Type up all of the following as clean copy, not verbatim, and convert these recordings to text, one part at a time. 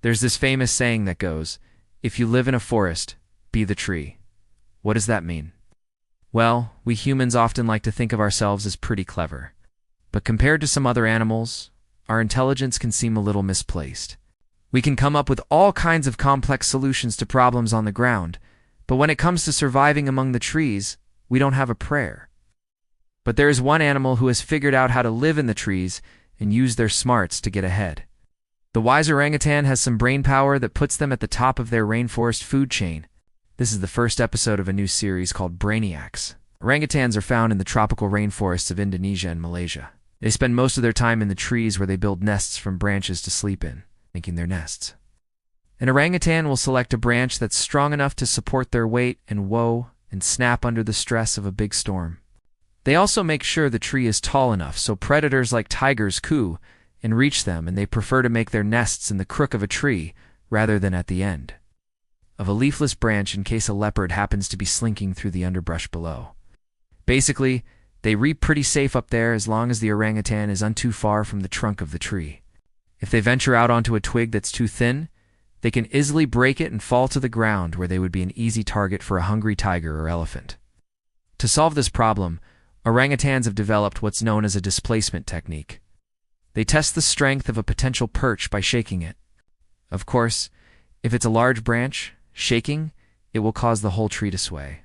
There's this famous saying that goes, "If you live in a forest, be the tree." What does that mean? Well, we humans often like to think of ourselves as pretty clever. But compared to some other animals, our intelligence can seem a little misplaced. We can come up with all kinds of complex solutions to problems on the ground, but when it comes to surviving among the trees, we don't have a prayer. But there is one animal who has figured out how to live in the trees and use their smarts to get ahead. The wise orangutan has some brain power that puts them at the top of their rainforest food chain. This is the first episode of a new series called Brainiacs. Orangutans are found in the tropical rainforests of Indonesia and Malaysia. They spend most of their time in the trees where they build nests from branches to sleep in, making their nests. An orangutan will select a branch that's strong enough to support their weight and snap under the stress of a big storm. They also make sure the tree is tall enough so predators like tigers coo and reach them, and they prefer to make their nests in the crook of a tree rather than at the end of a leafless branch in case a leopard happens to be slinking through the underbrush below. Basically, they reap pretty safe up there as long as the orangutan is too far from the trunk of the tree. If they venture out onto a twig that's too thin, they can easily break it and fall to the ground where they would be an easy target for a hungry tiger or elephant. To solve this problem, orangutans have developed what's known as a displacement technique. They test the strength of a potential perch by shaking it. Of course, if it's a large branch, shaking it will cause the whole tree to sway,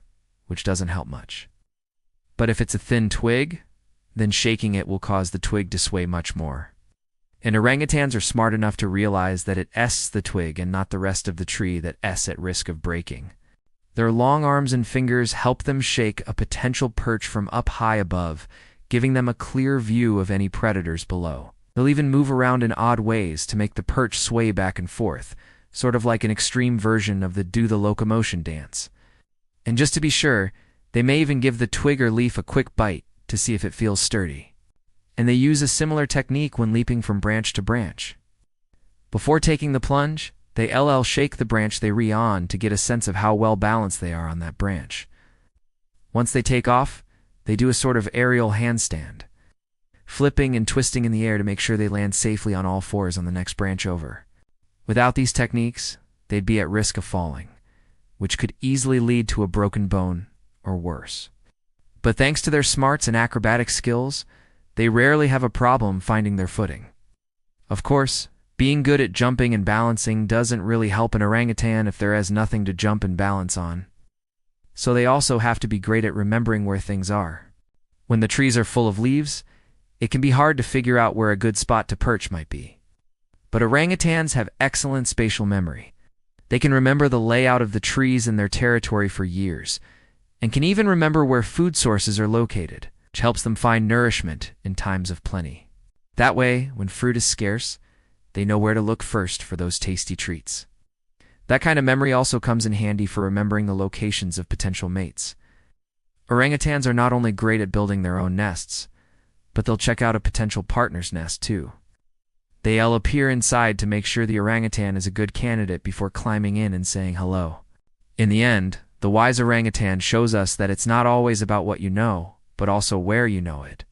which doesn't help much. But if it's a thin twig, then shaking it will cause the twig to sway much more. And orangutans are smart enough to realize that it's the twig and not the rest of the tree that's at risk of breaking. Their long arms and fingers help them shake a potential perch from up high above, giving them a clear view of any predators below. They'll even move around in odd ways to make the perch sway back and forth, sort of like an extreme version of the do the locomotion dance. And just to be sure, they may even give the twig or leaf a quick bite to see if it feels sturdy. And they use a similar technique when leaping from branch to branch. Before taking the plunge, they shake the branch they're on to get a sense of how well balanced they are on that branch. Once they take off, they do a sort of aerial handstand, flipping and twisting in the air to make sure they land safely on all fours on the next branch over. Without these techniques, they'd be at risk of falling, which could easily lead to a broken bone or worse. But thanks to their smarts and acrobatic skills, they rarely have a problem finding their footing. Of course, being good at jumping and balancing doesn't really help an orangutan if there is nothing to jump and balance on. So they also have to be great at remembering where things are. When the trees are full of leaves, it can be hard to figure out where a good spot to perch might be. But orangutans have excellent spatial memory. They can remember the layout of the trees in their territory for years, and can even remember where food sources are located, which helps them find nourishment in times of plenty. That way, when fruit is scarce, they know where to look first for those tasty treats. That kind of memory also comes in handy for remembering the locations of potential mates. Orangutans are not only great at building their own nests, but they'll check out a potential partner's nest too. They'll appear inside to make sure the orangutan is a good candidate before climbing in and saying hello. In the end, the wise orangutan shows us that it's not always about what you know, but also where you know it.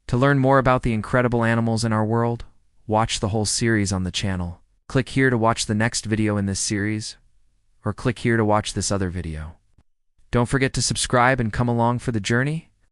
To learn more about the incredible animals in our world, watch the whole series on the channel. Click here to watch the next video in this series, or click here to watch this other video. Don't forget to subscribe and come along for the journey.